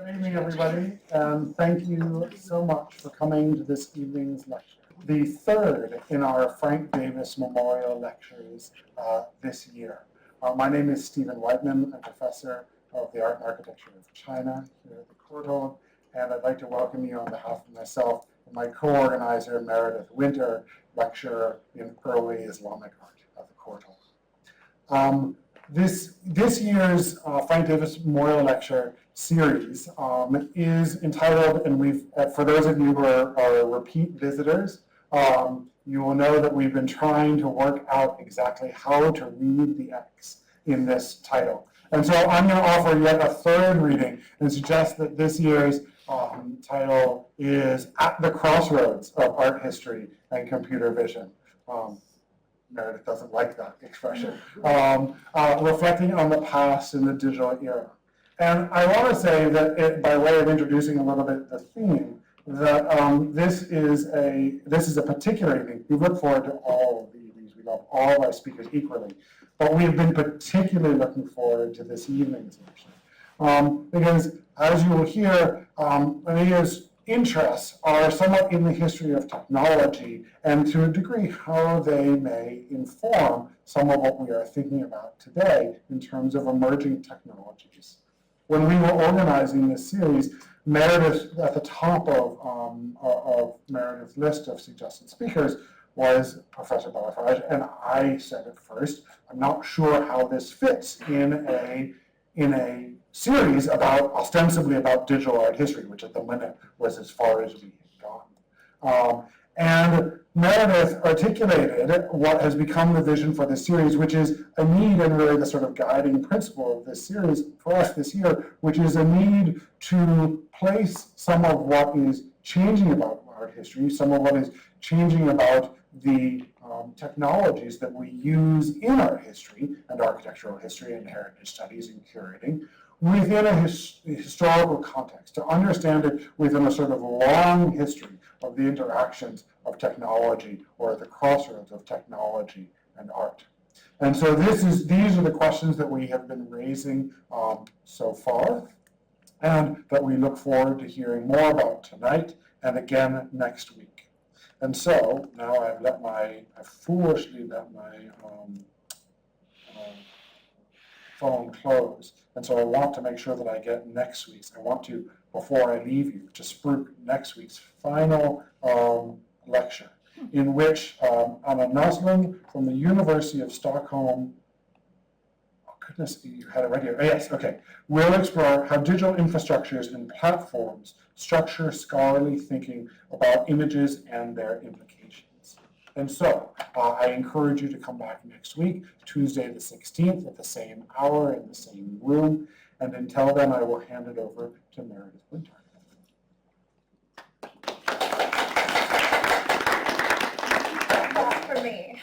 Good evening, everybody, and thank you so much for coming to this evening's lecture, the third in our Frank Davis Memorial Lectures this year. My name is Stephen Whiteman. I'm professor of the Art and Architecture of China here at the Courtauld, and I'd like to welcome you on behalf of myself and my co-organizer, Meredith Winter, lecturer in early Islamic art at the Courtauld. This year's Frank Davis Memorial Lecture series is entitled, and for those of you who are repeat visitors, you will know that we've been trying to work out exactly how to read the X in this title. And so I'm going to offer yet a third reading and suggest that this year's title is At the Crossroads of Art History and Computer Vision. Meredith doesn't like that expression. Reflecting on the past in the digital era. And I want to say that by way of introducing a little bit the theme, that this is a particular evening. We look forward to all of the evenings. We love all of our speakers equally. But we have been particularly looking forward to this evening's lecture. Because as you will hear, Lamia's interests are somewhat in the history of technology and to a degree how they may inform some of what we are thinking about today in terms of emerging technologies. When we were organizing this series, Meredith, at the top of Meredith's list of suggested speakers was Professor Balafrej, and I said at first, I'm not sure how this fits in a series ostensibly about digital art history, which at the limit was as far as we had gone. And Meredith articulated what has become the vision for this series, which is a need, and really the sort of guiding principle of this series for us this year, which is a need to place some of what is changing about art history, some of what is changing about the technologies that we use in art history and architectural history and heritage studies and curating within a historical context, to understand it within a sort of long history of the interactions of technology or at the crossroads of technology and art. And so these are the questions that we have been raising so far, and that we look forward to hearing more about tonight and again next week. And so now I foolishly let my phone close. And so I want to make sure that I get next week's. I want to, before I leave you, to spruik next week's final lecture, in which Anna Nosling from the University of Stockholm, oh goodness, you had it right here. Oh, yes, okay. We'll explore how digital infrastructures and platforms structure scholarly thinking about images and their implications. And so I encourage you to come back next week, Tuesday the 16th, at the same hour in the same room. And until then, I will hand it over to Meredith Winter. That's for me.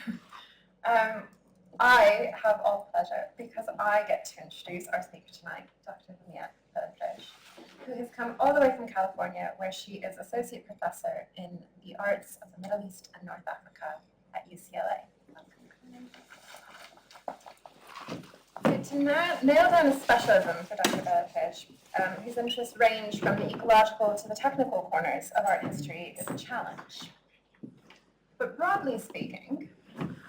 I have all pleasure because I get to introduce our speaker tonight, Dr. Lamia Balafrej, who has come all the way from California, where she is associate professor in the arts of the Middle East and North Africa at UCLA. So to nail down a specialism for Dr. Balafrej, whose interests range from the ecological to the technical corners of art history, is a challenge. But broadly speaking,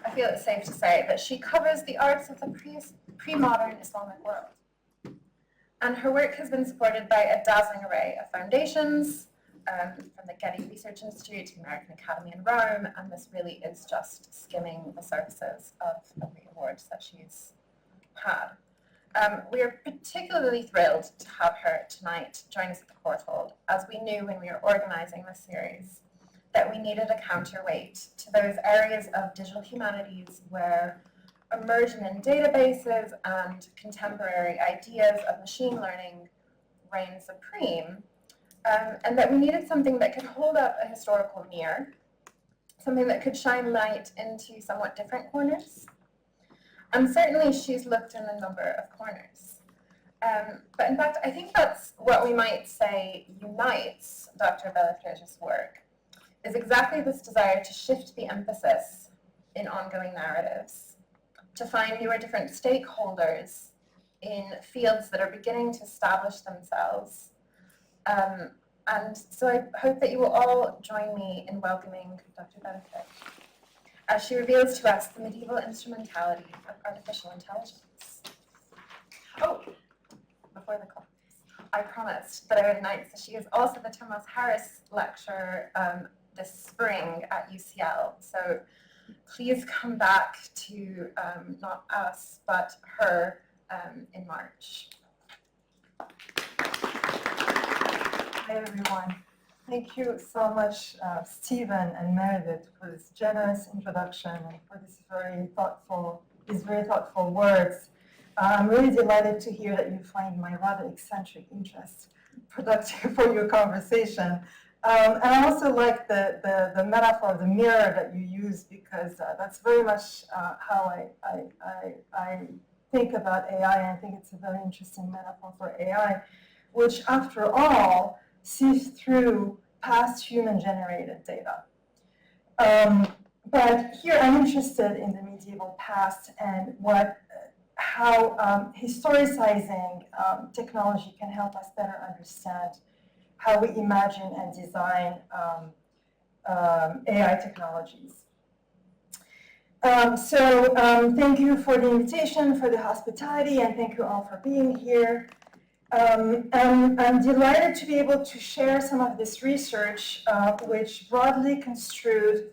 I feel it's safe to say that she covers the arts of the pre-modern Islamic world. And her work has been supported by a dazzling array of foundations, from the Getty Research Institute to the American Academy in Rome, and this really is just skimming the surfaces of the awards that she's had. We are particularly thrilled to have her tonight join us at the Courtauld, as we knew when we were organizing this series that we needed a counterweight to those areas of digital humanities where immersion in databases and contemporary ideas of machine learning reign supreme, and that we needed something that could hold up a historical mirror, something that could shine light into somewhat different corners. And certainly she's looked in a number of corners. But in fact, I think that's what we might say unites Dr. Balafrej's work, is exactly this desire to shift the emphasis in ongoing narratives, to find newer different stakeholders in fields that are beginning to establish themselves, And so I hope that you will all join me in welcoming Dr. Balafrej as she reveals to us the medieval instrumentality of artificial intelligence. Oh, before the call, I promised that I would announce that she is also the Thomas Harris Lecturer this spring at UCL. So please come back to not us, but her in March. Hi, everyone. Thank you so much, Stephen and Meredith, for this generous introduction and for these very thoughtful words. I'm really delighted to hear that you find my rather eccentric interest productive for your conversation. And I also like the metaphor of the mirror that you use, because that's very much how I think about AI, and I think it's a very interesting metaphor for AI, which, after all, sees through past human-generated data. But here I'm interested in the medieval past and how historicizing technology can help us better understand how we imagine and design AI technologies. Thank you for the invitation, for the hospitality, and thank you all for being here. I'm delighted to be able to share some of this research, which broadly construed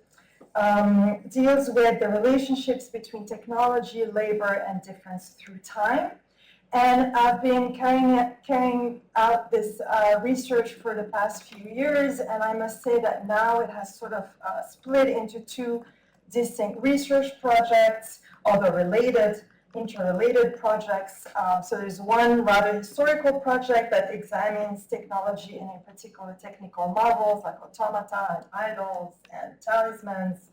deals with the relationships between technology, labor, and difference through time. And I've been carrying out this research for the past few years, and I must say that now it has sort of split into two distinct research projects, although interrelated projects. So there's one rather historical project that examines technology and in particular technical models like automata and idols and talismans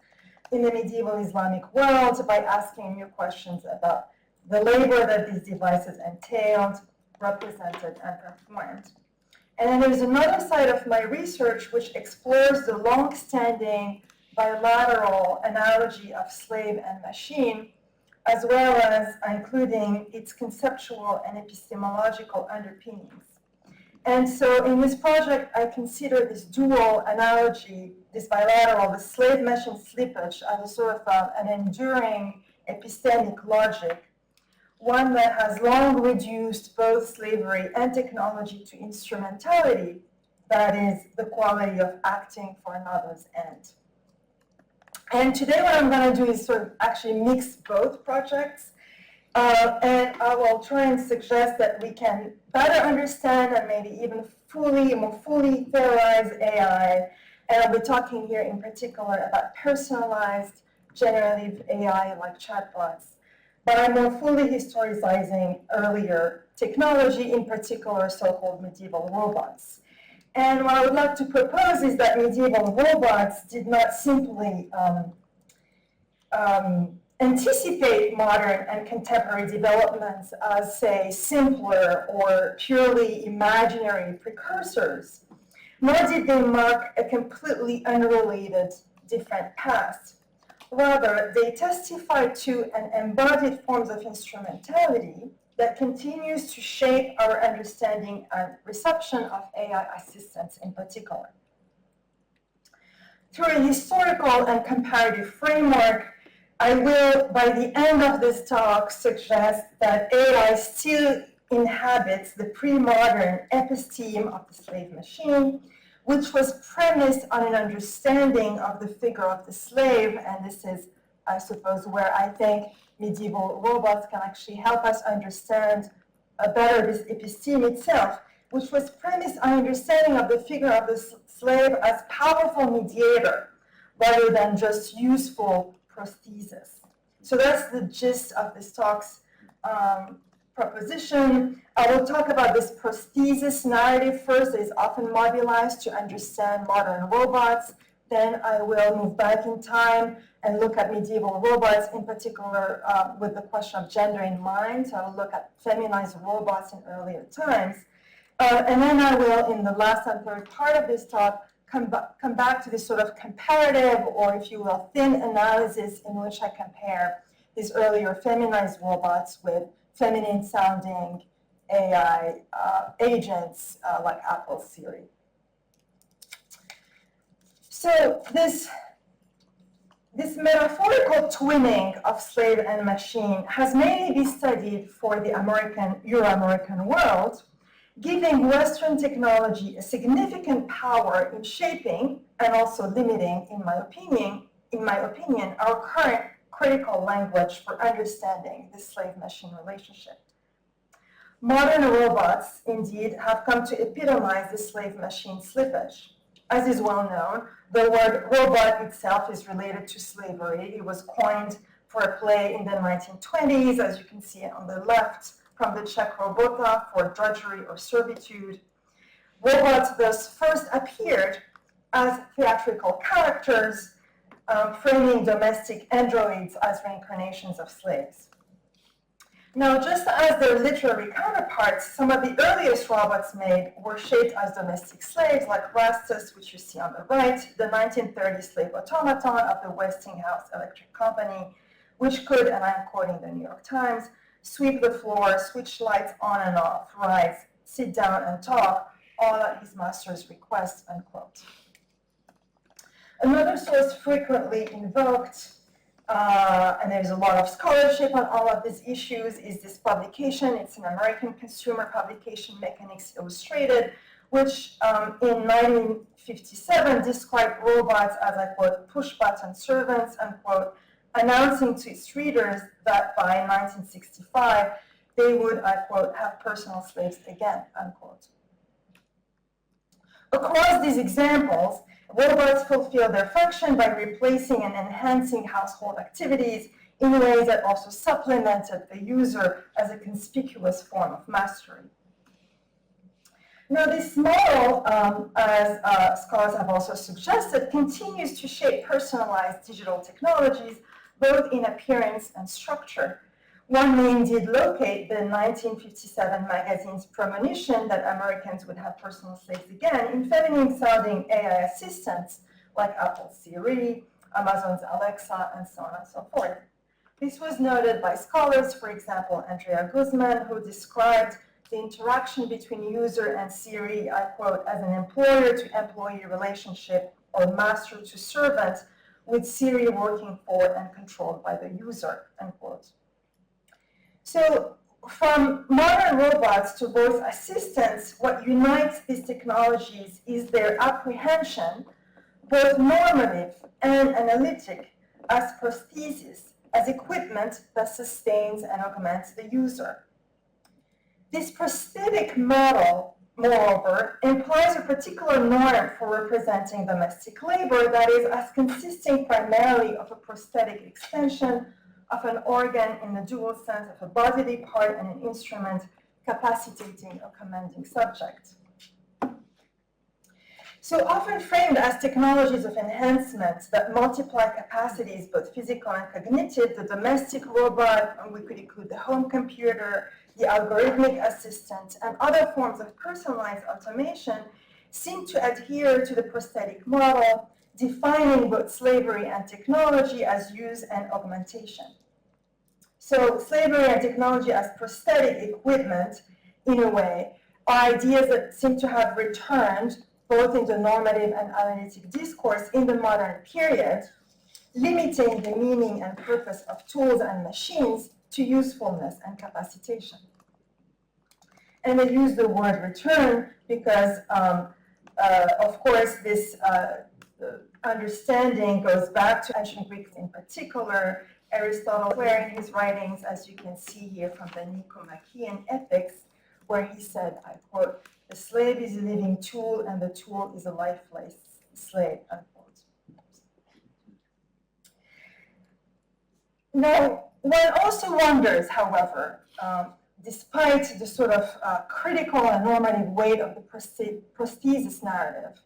in the medieval Islamic world by asking new questions about the labor that these devices entailed, represented, and performed. And then there's another side of my research which explores the long-standing bilateral analogy of slave and machine, as well as including its conceptual and epistemological underpinnings. And so in this project, I consider this dual analogy, this bilateral, the slave-machine slippage, as a sort of an enduring epistemic logic, one that has long reduced both slavery and technology to instrumentality, that is, the quality of acting for another's end. And today what I'm going to do is sort of actually mix both projects, and I will try and suggest that we can better understand and maybe even more fully theorize AI. And I'll be talking here in particular about personalized generative AI like chatbots, but I'm more fully historicizing earlier technology, in particular so-called medieval robots. And what I would like to propose is that medieval robots did not simply anticipate modern and contemporary developments as, say, simpler or purely imaginary precursors, nor did they mark a completely unrelated different past. Rather, they testify to an embodied forms of instrumentality that continues to shape our understanding and reception of AI assistance in particular. Through a historical and comparative framework, I will, by the end of this talk, suggest that AI still inhabits the pre-modern episteme of the slave machine, which was premised on an understanding of the figure of the slave, and this is, I suppose, where I think medieval robots can actually help us understand better this episteme itself, which was premised on understanding of the figure of the slave as powerful mediator, rather than just useful prosthesis. So that's the gist of this talk's proposition. I will talk about this prosthesis narrative first that is often mobilized to understand modern robots. Then I will move back in time and look at medieval robots, in particular with the question of gender in mind. So I will look at feminized robots in earlier times. And then I will, in the last and third part of this talk, come back to this sort of comparative, or if you will, thin analysis in which I compare these earlier feminized robots with feminine-sounding AI agents like Apple's Siri. So this metaphorical twinning of slave and machine has mainly been studied for the Euro-American world, giving Western technology a significant power in shaping and also limiting, in my opinion, our current critical language for understanding the slave-machine relationship. Modern robots, indeed, have come to epitomize the slave-machine slippage. As is well known, the word robot itself is related to slavery. It was coined for a play in the 1920s, as you can see on the left, from the Czech robota for drudgery or servitude. Robots thus first appeared as theatrical characters, framing domestic androids as reincarnations of slaves. Now, just as their literary counterparts, some of the earliest robots made were shaped as domestic slaves, like Rastus, which you see on the right, the 1930 slave automaton of the Westinghouse Electric Company, which could, and I'm quoting the New York Times, sweep the floor, switch lights on and off, rise, sit down and talk, all at his master's request, unquote. Another source frequently invoked, and there's a lot of scholarship on all of these issues, is this publication. It's an American consumer publication, Mechanics Illustrated, which in 1957 described robots as, I quote, push-button servants, unquote, announcing to its readers that by 1965, they would, I quote, have personal slaves again, unquote. Across these examples, robots fulfill their function by replacing and enhancing household activities in ways that also supplemented the user as a conspicuous form of mastery. Now, this model, as scholars have also suggested, continues to shape personalized digital technologies, both in appearance and structure. One may indeed locate the 1957 magazine's premonition that Americans would have personal slaves again in feminine-sounding AI assistants like Apple's Siri, Amazon's Alexa, and so on and so forth. This was noted by scholars, for example, Andrea Guzman, who described the interaction between user and Siri, I quote, as an employer-to-employee relationship or master-to-servant, with Siri working for and controlled by the user, unquote. So from modern robots to voice assistants, what unites these technologies is their apprehension, both normative and analytic, as prosthesis, as equipment that sustains and augments the user. This prosthetic model, moreover, implies a particular norm for representing domestic labor that is as consisting primarily of a prosthetic extension of an organ in the dual sense of a bodily part and an instrument capacitating a commanding subject. So often framed as technologies of enhancement that multiply capacities, both physical and cognitive, the domestic robot, and we could include the home computer, the algorithmic assistant, and other forms of personalized automation seem to adhere to the prosthetic model, defining both slavery and technology as use and augmentation. So slavery and technology as prosthetic equipment, in a way, are ideas that seem to have returned both in the normative and analytic discourse in the modern period, limiting the meaning and purpose of tools and machines to usefulness and capacitation. And I use the word return because, of course, this understanding goes back to ancient Greeks in particular. Aristotle, where in his writings, as you can see here from the Nicomachean Ethics, where he said, I quote, "The slave is a living tool and the tool is a lifeless slave," unquote. Now, one also wonders, however, despite the sort of critical and normative weight of the prosthesis narrative,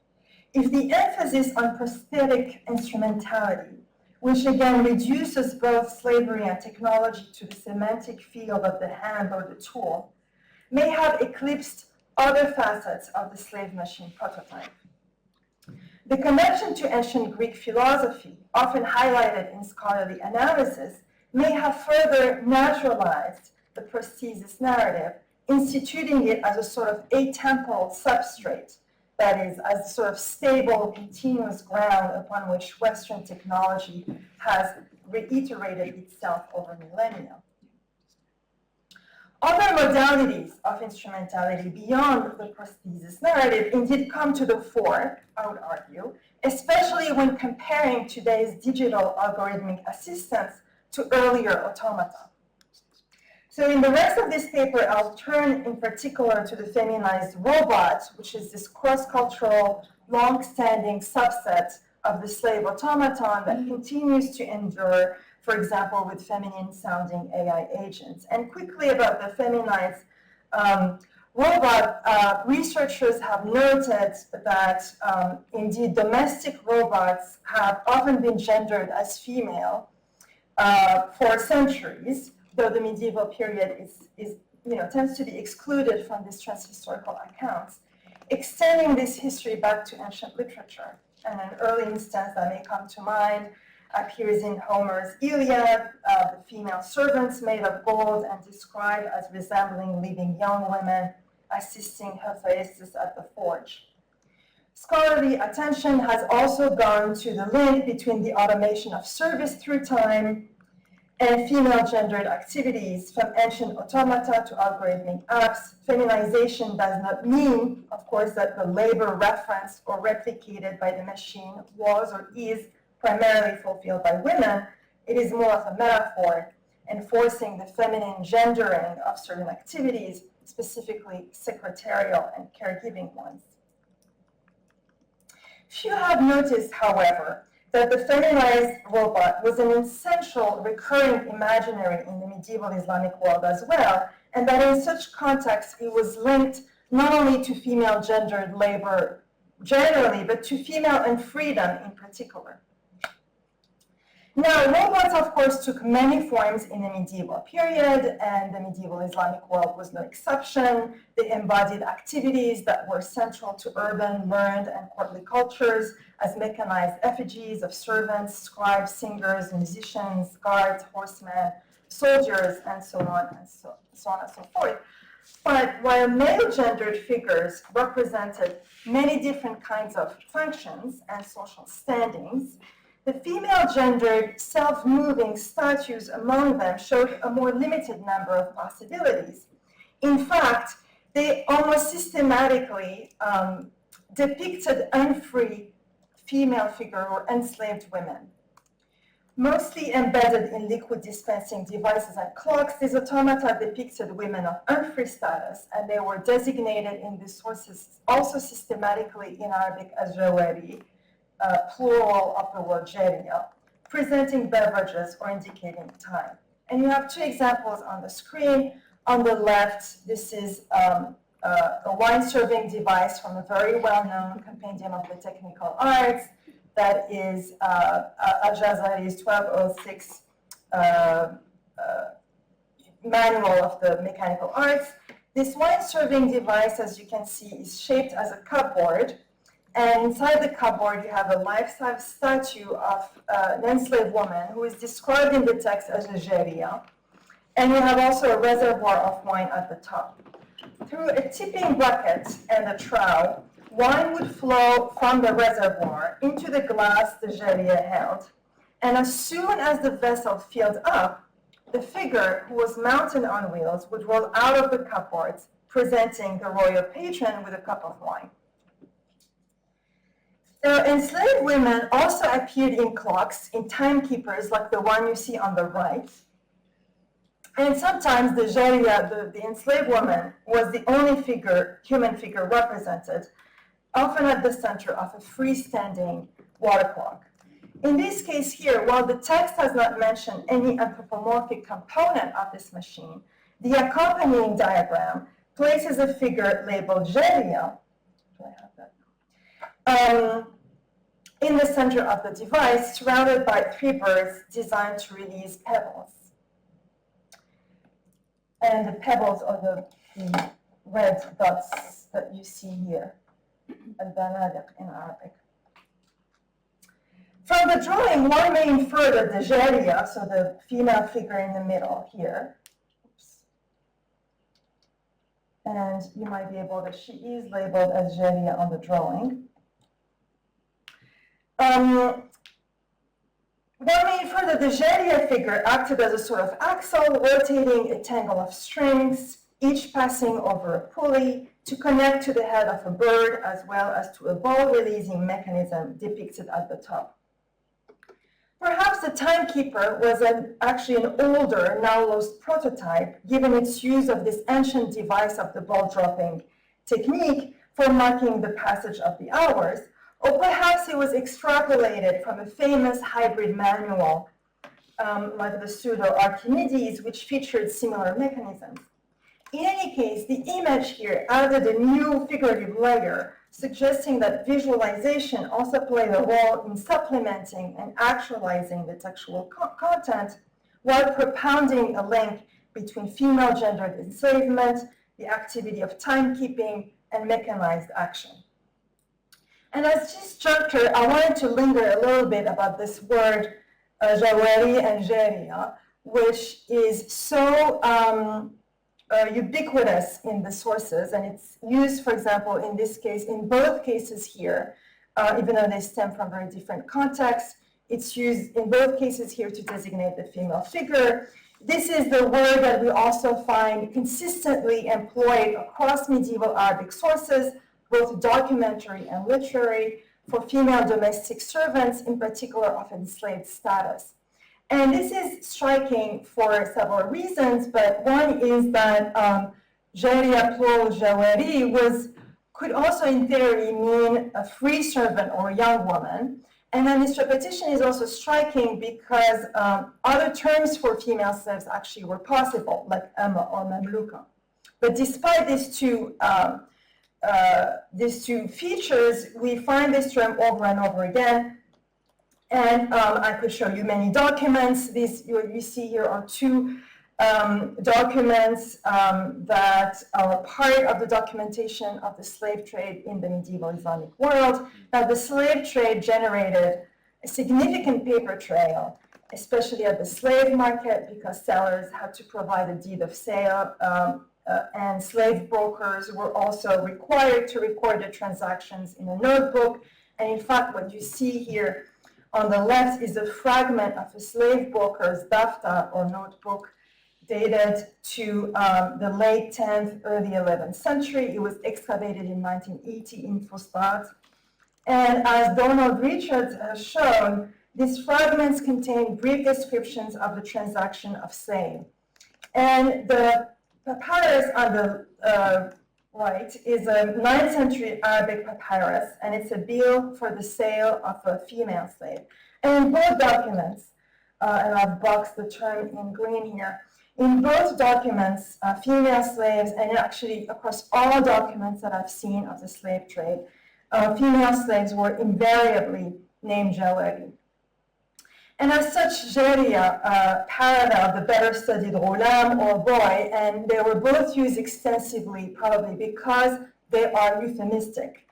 if the emphasis on prosthetic instrumentality, which again reduces both slavery and technology to the semantic field of the hand or the tool, may have eclipsed other facets of the slave machine prototype. The connection to ancient Greek philosophy, often highlighted in scholarly analysis, may have further naturalized the prosthesis narrative instituting it as a sort of atemporal substrate, that is, as a sort of stable, continuous ground upon which Western technology has reiterated itself over millennia. Other modalities of instrumentality beyond the prosthesis narrative indeed come to the fore, I would argue, especially when comparing today's digital algorithmic assistants to earlier automata. So in the rest of this paper, I'll turn in particular to the feminized robot, which is this cross-cultural, long-standing subset of the slave automaton that continues to endure, for example, with feminine-sounding AI agents. And quickly about the feminized robot, researchers have noted that indeed domestic robots have often been gendered as female for centuries, though the medieval period tends to be excluded from these transhistorical accounts, extending this history back to ancient literature. And an early instance that may come to mind appears in Homer's Iliad, the female servants made of gold and described as resembling living young women assisting Hephaestus at the forge. Scholarly attention has also gone to the link between the automation of service through time and female-gendered activities from ancient automata to algorithmic apps. Feminization does not mean, of course, that the labor referenced or replicated by the machine was or is primarily fulfilled by women. It is more of a metaphor, enforcing the feminine gendering of certain activities, specifically secretarial and caregiving ones. Few have noticed, however, that the feminized robot was an essential recurring imaginary in the medieval Islamic world as well, and that in such contexts it was linked not only to female gendered labor generally, but to female unfreedom in particular. Now, robots, of course, took many forms in the medieval period, and the medieval Islamic world was no exception. They embodied activities that were central to urban, learned, and courtly cultures, as mechanized effigies of servants, scribes, singers, musicians, guards, horsemen, soldiers, and so on and so forth. But while male-gendered figures represented many different kinds of functions and social standings, the female-gendered, self-moving statues among them showed a more limited number of possibilities. In fact, they almost systematically depicted unfree female figures or enslaved women. Mostly embedded in liquid dispensing devices and clocks, these automata depicted women of unfree status, and they were designated in the sources also systematically in Arabic as jawari, plural of the word jaria, presenting beverages or indicating time. And you have two examples on the screen. On the left, this is a wine serving device from a very well-known compendium of the technical arts that is Al-Jazari's 1206 manual of the mechanical arts. This wine serving device, as you can see, is shaped as a cupboard. And inside the cupboard, you have a life-size statue of an enslaved woman who is described in the text as a jaria. And you have also a reservoir of wine at the top. Through a tipping bucket and a trowel, wine would flow from the reservoir into the glass the jaria held. And as soon as the vessel filled up, the figure, who was mounted on wheels, would roll out of the cupboards, presenting the royal patron with a cup of wine. Enslaved women also appeared in clocks, in timekeepers like the one you see on the right. And sometimes the jaria, the enslaved woman, was the only human figure represented, often at the center of a freestanding water clock. In this case here, while the text has not mentioned any anthropomorphic component of this machine, the accompanying diagram places a figure labeled jaria. Do I have that? In the center of the device, surrounded by 3 birds designed to release pebbles. And the pebbles are the red dots that you see here, al-banadiq in Arabic. From the drawing, one may infer that the jaria, so the female figure in the middle here, And you might be able to, she is labeled as Geria on the drawing. One may infer that the Geria figure acted as a sort of axle, rotating a tangle of strings, each passing over a pulley to connect to the head of a bird, as well as to a ball-releasing mechanism depicted at the top. Perhaps the timekeeper was actually an older, now lost prototype, given its use of this ancient device of the ball-dropping technique for marking the passage of the hours, or perhaps it was extrapolated from a famous hybrid manual, like the Pseudo-Archimedes, which featured similar mechanisms. In any case, the image here added a new figurative layer, suggesting that visualization also played a role in supplementing and actualizing the textual content, while propounding a link between female-gendered enslavement, the activity of timekeeping, and mechanized action. And as this juncture, I wanted to linger a little bit about this word, Jawari and Geria, which is so ubiquitous in the sources, and it's used, for example, in this case, in both cases here, even though they stem from very different contexts, it's used in both cases here to designate the female figure. This is the word that we also find consistently employed across medieval Arabic sources, both documentary and literary, for female domestic servants, in particular of enslaved status. And this is striking for several reasons, but one is that Geria plural Jawari could also in theory mean a free servant or a young woman. And then this repetition is also striking because other terms for female slaves actually were possible, like Amma or Mamluka. But despite these two features, we find this term over and over again. And I could show you many documents. These you see here are two documents that are part of the documentation of the slave trade in the medieval Islamic world. Now, the slave trade generated a significant paper trail, especially at the slave market, because sellers had to provide a deed of sale, and slave brokers were also required to record the transactions in a notebook. And in fact, what you see here on the left is a fragment of a slave broker's daftar or notebook dated to the late 10th, early 11th century. It was excavated in 1980 in Fustat. And as Donald Richards has shown, these fragments contain brief descriptions of the transaction of sale. And the papyrus on the right is a 9th century Arabic papyrus, and it's a bill for the sale of a female slave. And in both documents, and I've boxed the term in green here, in both documents, female slaves, and actually across all documents that I've seen of the slave trade, female slaves were invariably named Jawari. And as such, Geria paralleled the better studied ghulam or boy, and they were both used extensively, probably because they are euphemistic.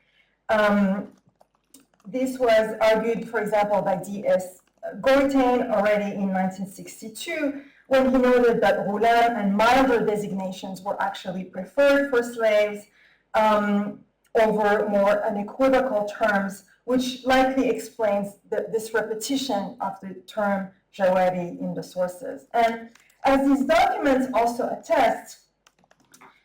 This was argued, for example, by D.S. Goitain already in 1962, when he noted that ghulam and milder designations were actually preferred for slaves over more unequivocal terms, which likely explains this repetition of the term Jawari in the sources. And as these documents also attest,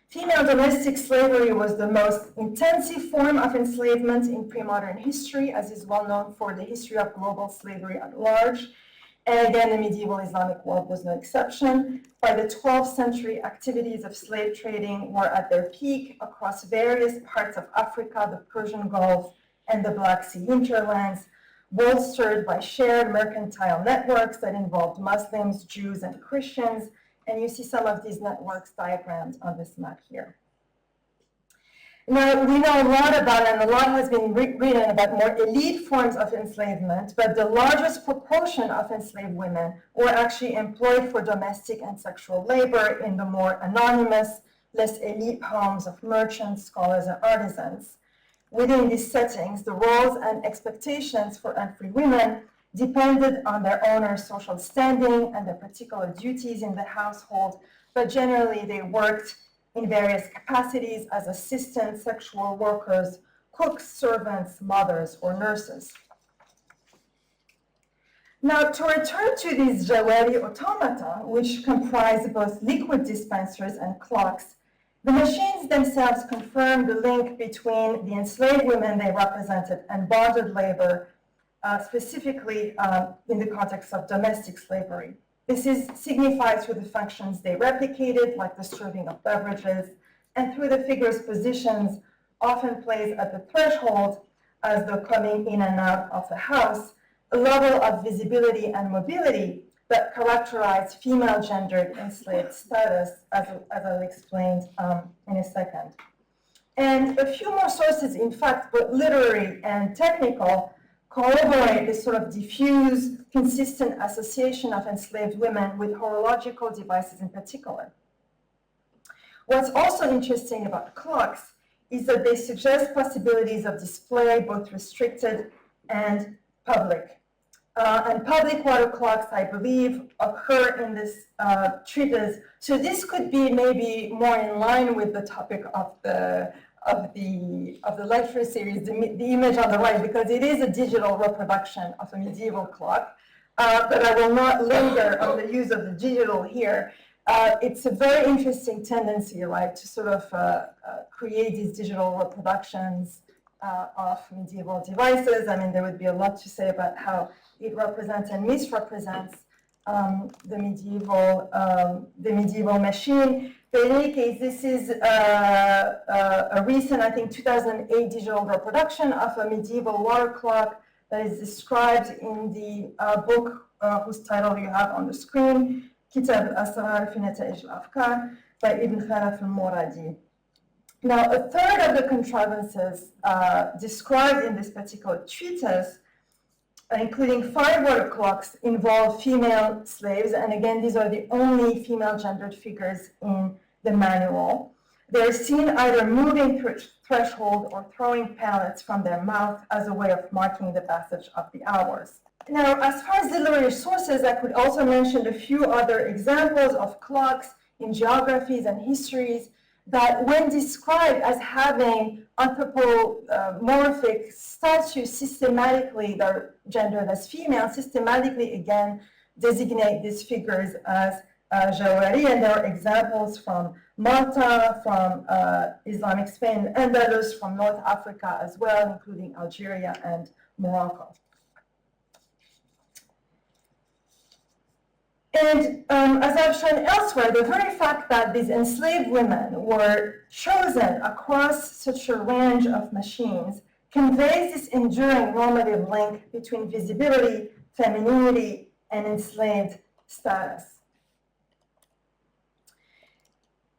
female domestic slavery was the most intensive form of enslavement in pre-modern history, as is well known for the history of global slavery at large. And again, the medieval Islamic world was no exception. By the 12th century, activities of slave trading were at their peak across various parts of Africa, the Persian Gulf, and the Black Sea hinterlands, bolstered by shared mercantile networks that involved Muslims, Jews, and Christians. And you see some of these networks diagrammed on this map here. Now, we know a lot about, and a lot has been written about more elite forms of enslavement, but the largest proportion of enslaved women were actually employed for domestic and sexual labor in the more anonymous, less elite homes of merchants, scholars, and artisans. Within these settings, the roles and expectations for unfree women depended on their owner's social standing and their particular duties in the household, but generally they worked in various capacities as assistants, sexual workers, cooks, servants, mothers, or nurses. Now, to return to these jawari automata, which comprise both liquid dispensers and clocks, the machines themselves confirm the link between the enslaved women they represented and bonded labor, specifically in the context of domestic slavery. This is signified through the functions they replicated, like the serving of beverages, and through the figures' positions, often placed at the threshold as though coming in and out of the house, a level of visibility and mobility that characterized female-gendered enslaved status, as I'll explain in a second. And a few more sources, in fact, both literary and technical, corroborate this sort of diffuse, consistent association of enslaved women with horological devices in particular. What's also interesting about clocks is that they suggest possibilities of display, both restricted and public. And public water clocks, I believe, occur in this treatise. So this could be maybe more in line with the topic of the lecture series, the image on the right, because it is a digital reproduction of a medieval clock. But I will not linger on the use of the digital here. It's a very interesting tendency, right, to sort of create these digital reproductions of medieval devices. I mean, there would be a lot to say about how it represents and misrepresents the medieval machine. But in any case, this is a recent, I think, 2008 digital reproduction of a medieval water clock that is described in the book whose title you have on the screen, Kitab al-Asrar fi Nata'ij al-Afkar by Ibn Khalaf al-Muradi. Now, a third of the contrivances described in this particular treatise, including 5 water clocks, involve female slaves. And again, these are the only female gendered figures in the manual. They're seen either moving through threshold or throwing pellets from their mouth as a way of marking the passage of the hours. Now, as far as the literary sources, I could also mention a few other examples of clocks in geographies and histories that, when described as having anthropomorphic statues, systematically, they're gendered as female, systematically, again, designate these figures as jawari. And there are examples from Malta, from Islamic Spain, Andalus, from North Africa as well, including Algeria and Morocco. And as I've shown elsewhere, the very fact that these enslaved women were chosen across such a range of machines conveys this enduring normative link between visibility, femininity, and enslaved status.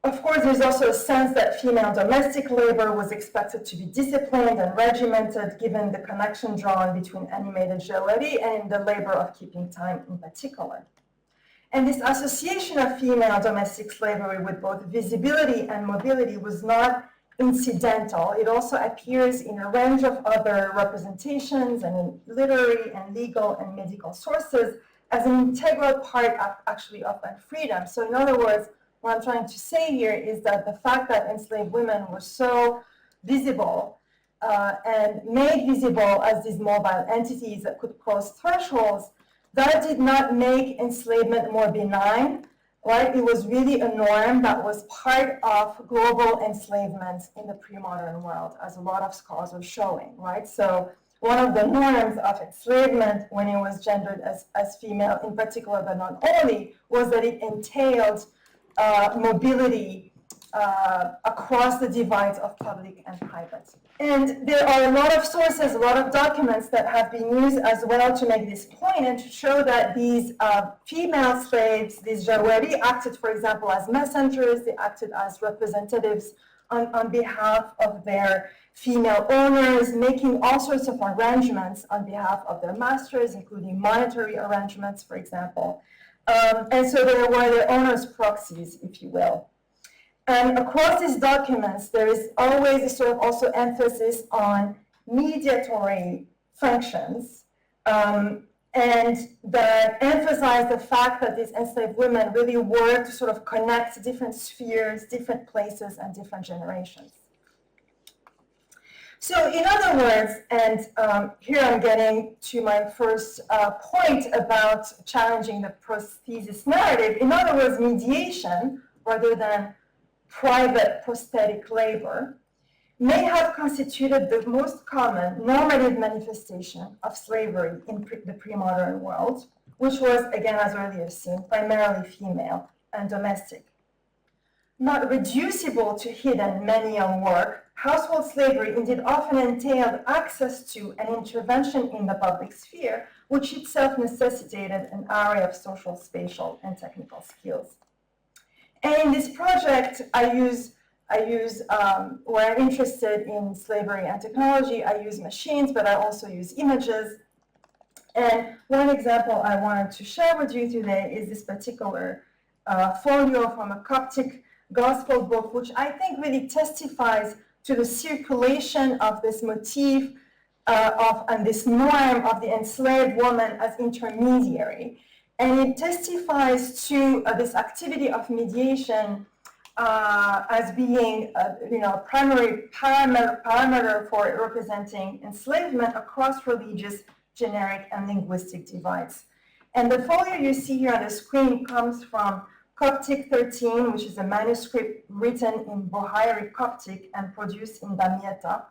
Of course, there's also a sense that female domestic labor was expected to be disciplined and regimented, given the connection drawn between animated jawari and the labor of keeping time in particular. And this association of female domestic slavery with both visibility and mobility was not incidental. It also appears in a range of other representations and in literary and legal and medical sources as an integral part of, actually, of that freedom. So in other words, what I'm trying to say here is that the fact that enslaved women were so visible and made visible as these mobile entities that could cross thresholds, that did not make enslavement more benign, right? It was really a norm that was part of global enslavement in the pre-modern world, as a lot of scholars are showing, right? So one of the norms of enslavement, when it was gendered as female in particular, but not only, was that it entailed mobility across the divides of public and private. And there are a lot of sources, a lot of documents that have been used as well to make this point and to show that these female slaves, these jawari, acted, for example, as messengers. They acted as representatives on behalf of their female owners, making all sorts of arrangements on behalf of their masters, including monetary arrangements, for example. And so they were their owners' proxies, if you will. And across these documents, there is always a sort of also emphasis on mediatory functions. And and that emphasized the fact that these enslaved women really were to sort of connect different spheres, different places, and different generations. So in other words, and here I'm getting to my first point about challenging the prosthesis narrative. In other words, mediation, rather than private prosthetic labor, may have constituted the most common normative manifestation of slavery in the pre-modern world, which was, again, as earlier seen, primarily female and domestic. Not reducible to hidden menial work, household slavery indeed often entailed access to and intervention in the public sphere, which itself necessitated an array of social, spatial, and technical skills. And in this project, where I'm interested in slavery and technology, I use machines, but I also use images. And one example I wanted to share with you today is this particular folio from a Coptic gospel book, which I think really testifies to the circulation of this motif and this norm of the enslaved woman as intermediary. And it testifies to this activity of mediation as being a primary parameter for representing enslavement across religious, generic, and linguistic divides. And the folio you see here on the screen comes from Coptic 13, which is a manuscript written in Bohairic Coptic and produced in Damietta,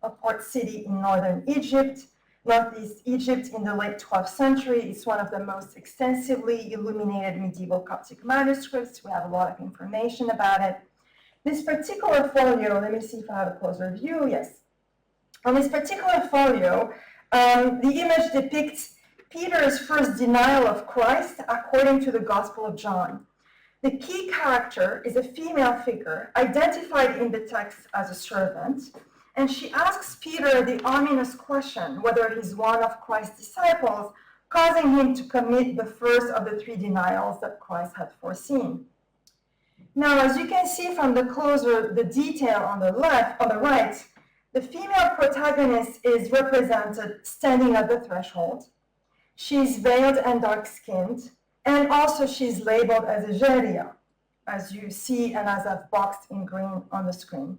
a port city in northern Egypt, northeast Egypt in the late 12th century. It's one of the most extensively illuminated medieval Coptic manuscripts. We have a lot of information about it. This particular folio, let me see if I have a closer view. Yes. On this particular folio, the image depicts Peter's first denial of Christ according to the Gospel of John. The key character is a female figure identified in the text as a servant, and she asks Peter the ominous question whether he's one of Christ's disciples, causing him to commit the first of the three denials that Christ had foreseen. Now, as you can see from the detail on the right, the female protagonist is represented standing at the threshold. She's veiled and dark-skinned, and also she's labeled as a geria, as you see and as I've boxed in green on the screen.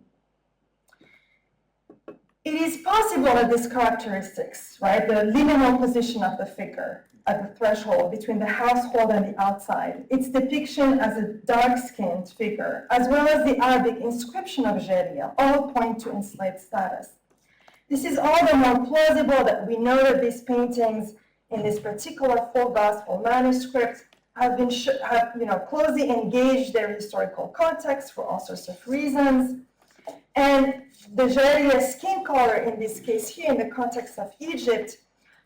It is possible that these characteristics, right, the liminal position of the figure at the threshold between the household and the outside, its depiction as a dark-skinned figure, as well as the Arabic inscription of geria, all point to enslaved status. This is all the more plausible that we know that these paintings in this particular full gospel manuscript have been closely engaged their historical context for all sorts of reasons. And the geria skin color in this case here in the context of Egypt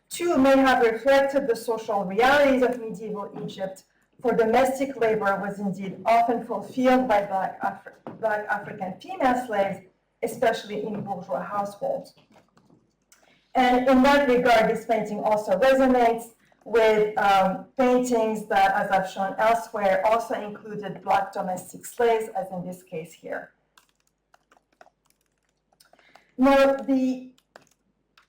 too may have reflected the social realities of medieval Egypt, for domestic labor was indeed often fulfilled by Black African female slaves, especially in bourgeois households. And in that regard, this painting also resonates with paintings that, as I've shown elsewhere, also included Black domestic slaves, as in this case here. Now, the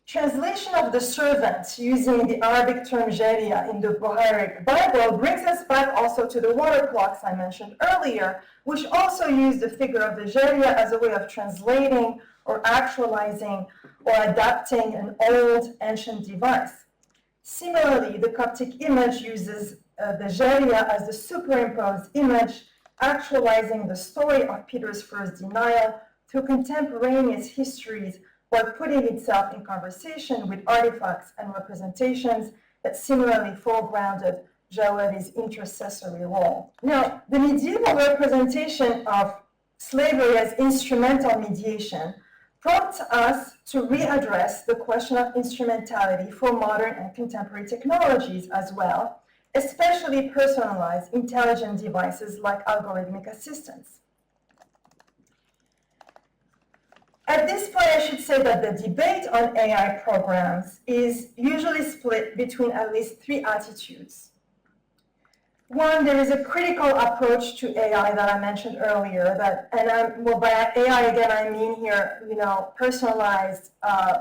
translation of the servant using the Arabic term geria in the Bohairic Bible brings us back also to the water clocks I mentioned earlier, which also use the figure of the geria as a way of translating or actualizing or adapting an old ancient device. Similarly, the Coptic image uses the geria as the superimposed image, actualizing the story of Peter's first denial through contemporaneous histories, while putting itself in conversation with artifacts and representations that similarly foregrounded Jawari's intercessory role. Now, the medieval representation of slavery as instrumental mediation prompts us to readdress the question of instrumentality for modern and contemporary technologies as well, especially personalized intelligent devices like algorithmic assistants. At this point, I should say that the debate on AI programs is usually split between at least three attitudes. One, there is a critical approach to AI that I mentioned earlier. By AI again, I mean here, personalized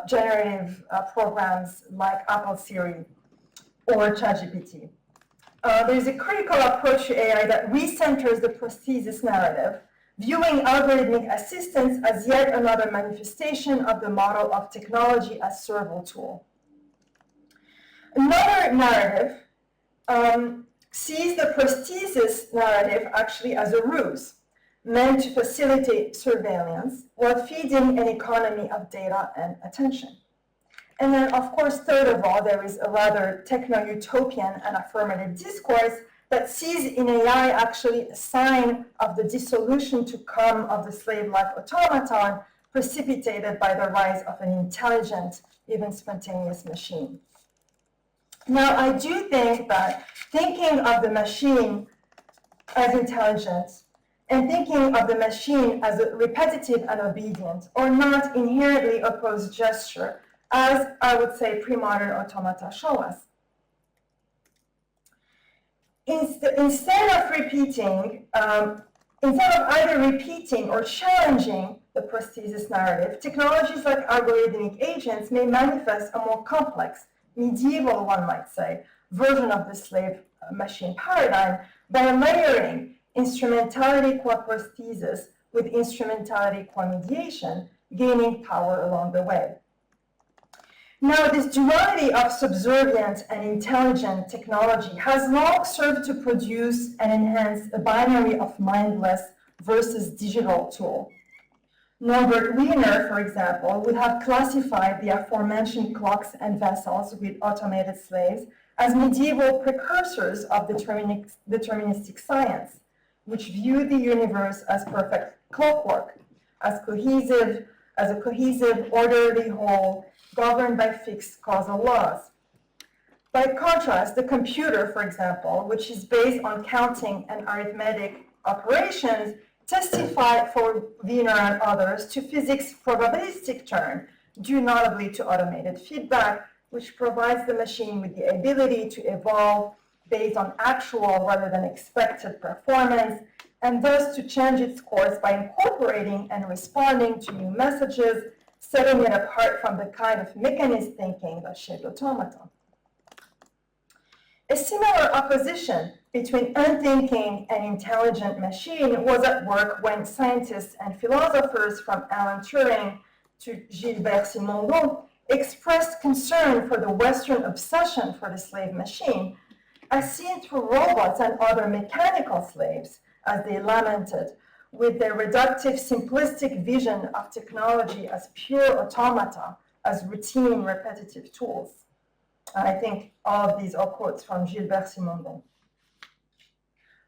generative programs like Apple Siri or ChatGPT. There is a critical approach to AI that recenters the prosthesis narrative, viewing algorithmic assistance as yet another manifestation of the model of technology as servile tool. Another narrative sees the prosthesis narrative actually as a ruse, meant to facilitate surveillance while feeding an economy of data and attention. And then, of course, third of all, there is a rather techno-utopian and affirmative discourse that sees in AI actually a sign of the dissolution to come of the slave-like automaton precipitated by the rise of an intelligent, even spontaneous machine. Now, I do think that thinking of the machine as intelligent and thinking of the machine as a repetitive and obedient or not inherently opposed gesture, as I would say premodern automata show us. Instead of either repeating or challenging the prosthesis narrative, technologies like algorithmic agents may manifest a more complex, medieval, one might say, version of the slave-machine paradigm by layering instrumentality qua prosthesis with instrumentality qua mediation, gaining power along the way. Now, this duality of subservient and intelligent technology has long served to produce and enhance a binary of mindless versus digital tool. Norbert Wiener, for example, would have classified the aforementioned clocks and vessels with automated slaves as medieval precursors of deterministic science, which viewed the universe as perfect clockwork, as a cohesive, orderly whole, governed by fixed causal laws. By contrast, the computer, for example, which is based on counting and arithmetic operations, testify for Wiener and others to physics' probabilistic turn, due notably to automated feedback, which provides the machine with the ability to evolve based on actual rather than expected performance, and thus to change its course by incorporating and responding to new messages, setting it apart from the kind of mechanist thinking that shaped automata. A similar opposition between unthinking and intelligent machine was at work when scientists and philosophers from Alan Turing to Gilbert Simondon expressed concern for the Western obsession for the slave machine, as seen through robots and other mechanical slaves, as they lamented, with their reductive, simplistic vision of technology as pure automata, as routine, repetitive tools. And I think all of these are quotes from Gilbert Simondon.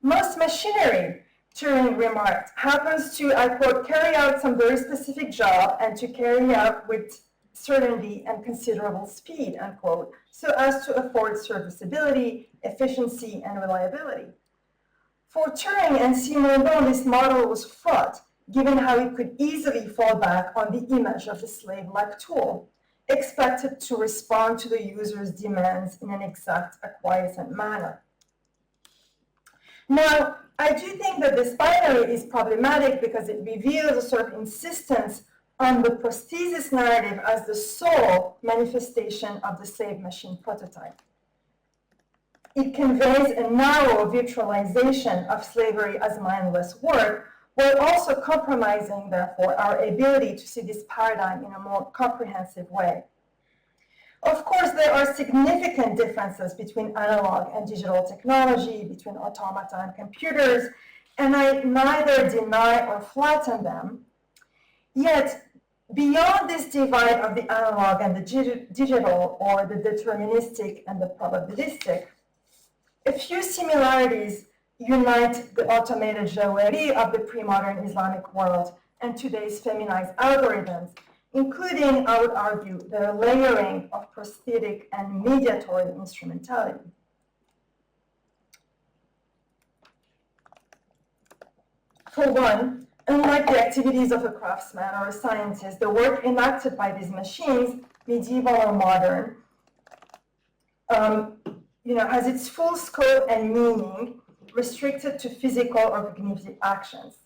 Most machinery, Turing remarked, happens to, I quote, carry out some very specific job and to carry out with certainty and considerable speed, unquote, so as to afford serviceability, efficiency, and reliability. For Turing and Simondon, this model was fraught, given how it could easily fall back on the image of the slave-like tool, expected to respond to the user's demands in an exact, acquiescent manner. Now, I do think that this binary is problematic because it reveals a sort of insistence on the prosthesis narrative as the sole manifestation of the slave-machine prototype. It conveys a narrow virtualization of slavery as mindless work, while also compromising, therefore, our ability to see this paradigm in a more comprehensive way. Of course, there are significant differences between analog and digital technology, between automata and computers, and I neither deny or flatten them. Yet, beyond this divide of the analog and the digital, or the deterministic and the probabilistic, a few similarities unite the automated joaillerie of the pre-modern Islamic world and today's feminized algorithms, including, I would argue, the layering of prosthetic and mediatory instrumentality. For one, unlike the activities of a craftsman or a scientist, the work enacted by these machines, medieval or modern, has its full scope and meaning restricted to physical or cognitive actions.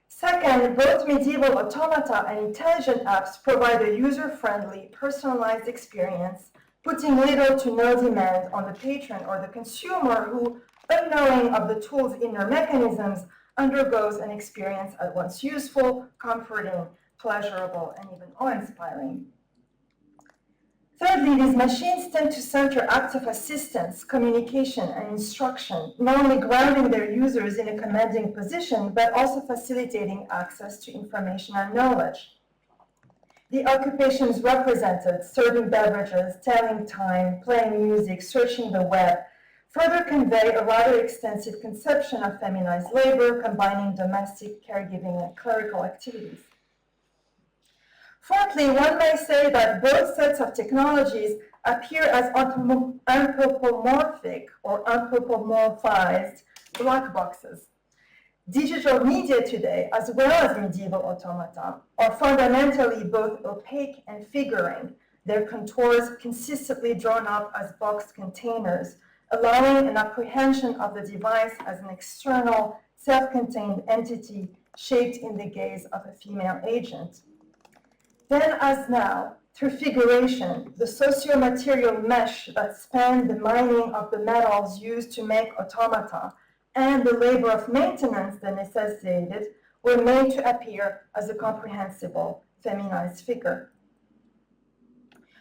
Second, both medieval automata and intelligent apps provide a user-friendly, personalized experience putting little to no demand on the patron or the consumer who, unknowing of the tool's inner mechanisms, undergoes an experience at once useful, comforting, pleasurable, and even awe-inspiring. Thirdly, these machines tend to center acts of assistance, communication, and instruction, not only grounding their users in a commanding position, but also facilitating access to information and knowledge. The occupations represented, serving beverages, telling time, playing music, searching the web, further convey a rather extensive conception of feminized labor, combining domestic, caregiving, and clerical activities. Fourthly, one may say that both sets of technologies appear as anthropomorphic or anthropomorphized black boxes. Digital media today, as well as medieval automata, are fundamentally both opaque and figuring, their contours consistently drawn up as boxed containers, allowing an apprehension of the device as an external, self-contained entity shaped in the gaze of a female agent. Then as now, through figuration, the socio-material mesh that spanned the mining of the metals used to make automata and the labor of maintenance they necessitated were made to appear as a comprehensible feminized figure.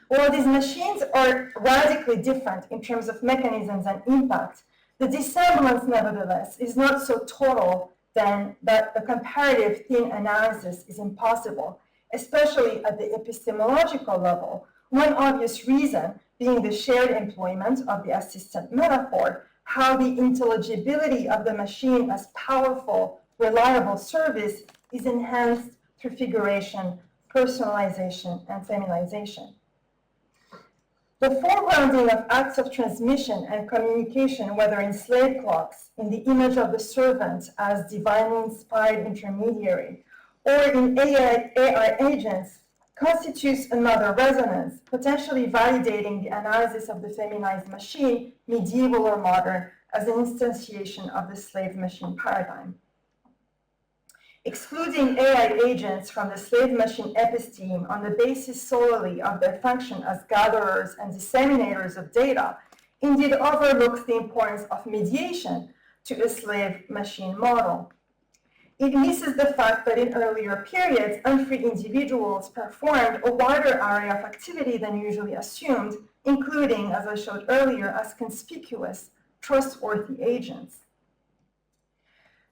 While these machines are radically different in terms of mechanisms and impact, the dissemblance, nevertheless, is not so total then that a comparative thin analysis is impossible, especially at the epistemological level, one obvious reason being the shared employment of the assistant metaphor, how the intelligibility of the machine as powerful, reliable service is enhanced through figuration, personalization, and feminization. The foregrounding of acts of transmission and communication, whether in slave clocks, in the image of the servant as divinely inspired intermediary, or in AI agents, constitutes another resonance, potentially validating the analysis of the feminized machine, medieval or modern, as an instantiation of the slave machine paradigm. Excluding AI agents from the slave machine episteme on the basis solely of their function as gatherers and disseminators of data indeed overlooks the importance of mediation to a slave machine model. It misses the fact that in earlier periods, unfree individuals performed a wider array of activity than usually assumed, including, as I showed earlier, as conspicuous, trustworthy agents.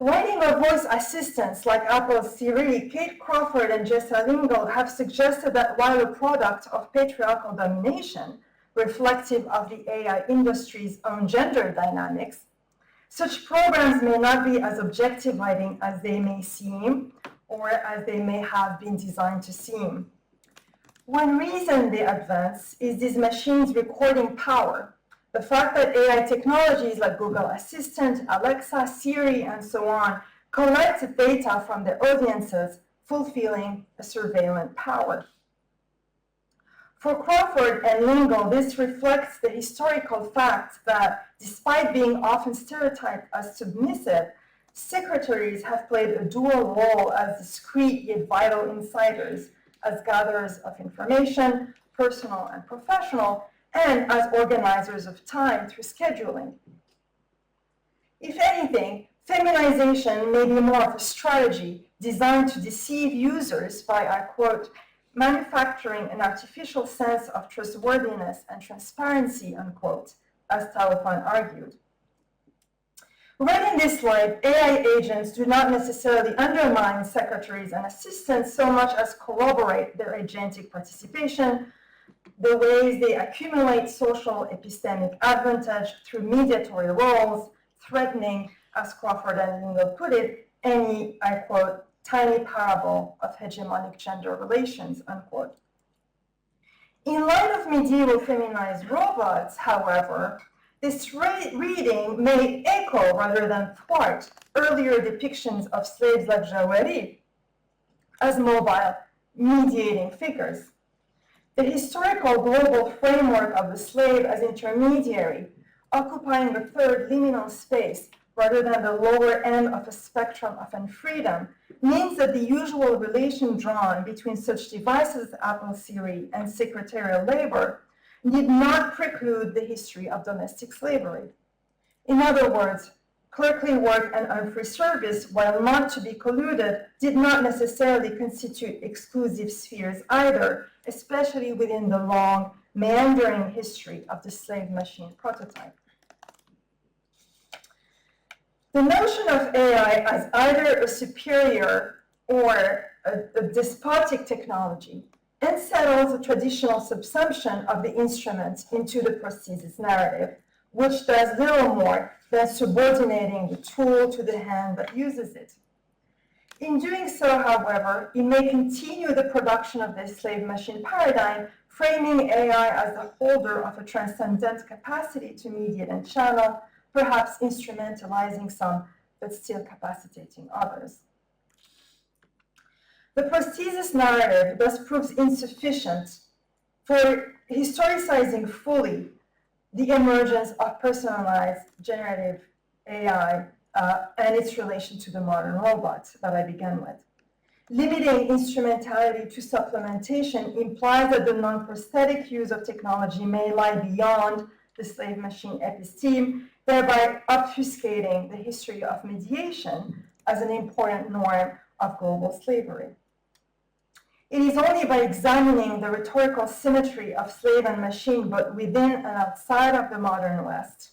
Writing of voice assistants like Apple's Siri, Kate Crawford and Jessa Lingle have suggested that while a product of patriarchal domination, reflective of the AI industry's own gender dynamics, such programs may not be as objectivating as they may seem, or as they may have been designed to seem. One reason they advance is these machines' recording power. The fact that AI technologies like Google Assistant, Alexa, Siri, and so on collect data from their audiences, fulfilling a surveillance power. For Crawford and Lingle, this reflects the historical fact that, despite being often stereotyped as submissive, secretaries have played a dual role as discreet yet vital insiders, as gatherers of information, personal and professional, and as organizers of time through scheduling. If anything, feminization may be more of a strategy designed to deceive users by, I quote, manufacturing an artificial sense of trustworthiness and transparency, unquote, as Talafan argued. Read in this light, AI agents do not necessarily undermine secretaries and assistants so much as corroborate their agentic participation, the ways they accumulate social epistemic advantage through mediatory roles, threatening, as Crawford and Lingle put it, any, I quote, tiny parable of hegemonic gender relations, unquote. In light of medieval feminized robots, however, this reading may echo rather than thwart earlier depictions of slaves like Jawari as mobile, mediating figures. The historical global framework of the slave as intermediary, occupying the third liminal space rather than the lower end of a spectrum of unfreedom, means that the usual relation drawn between such devices as Apple Siri and secretarial labor need not preclude the history of domestic slavery. In other words, clerkly work and unfree service, while not to be colluded, did not necessarily constitute exclusive spheres either, especially within the long, meandering history of the slave machine prototype. The notion of AI as either a superior or a despotic technology unsettles the traditional subsumption of the instrument into the prosthesis narrative, which does little more than subordinating the tool to the hand that uses it. In doing so, however, it may continue the production of this slave machine paradigm, framing AI as the holder of a transcendent capacity to mediate and channel, perhaps instrumentalizing some, but still capacitating others. The prosthesis narrative thus proves insufficient for historicizing fully the emergence of personalized generative AI and its relation to the modern robot that I began with. Limiting instrumentality to supplementation implies that the non-prosthetic use of technology may lie beyond the slave machine episteme, thereby obfuscating the history of mediation as an important norm of global slavery. It is only by examining the rhetorical symmetry of slave and machine, but within and outside of the modern West,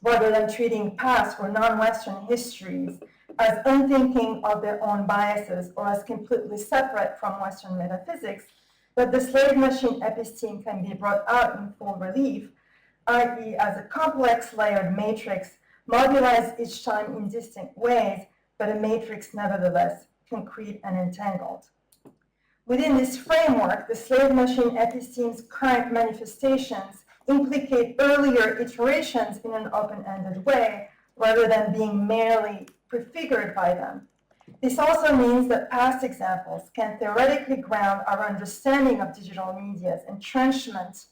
rather than treating past or non-Western histories as unthinking of their own biases or as completely separate from Western metaphysics, that the slave machine episteme can be brought out in full relief, i.e. as a complex layered matrix, mobilized each time in distinct ways, but a matrix nevertheless concrete and entangled. Within this framework, the slave machine episteme's current manifestations implicate earlier iterations in an open-ended way, rather than being merely prefigured by them. This also means that past examples can theoretically ground our understanding of digital media's entrenchment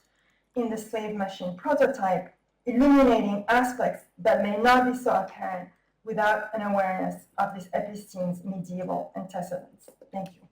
in the slave machine prototype, illuminating aspects that may not be so apparent without an awareness of this episteme's medieval antecedents. Thank you.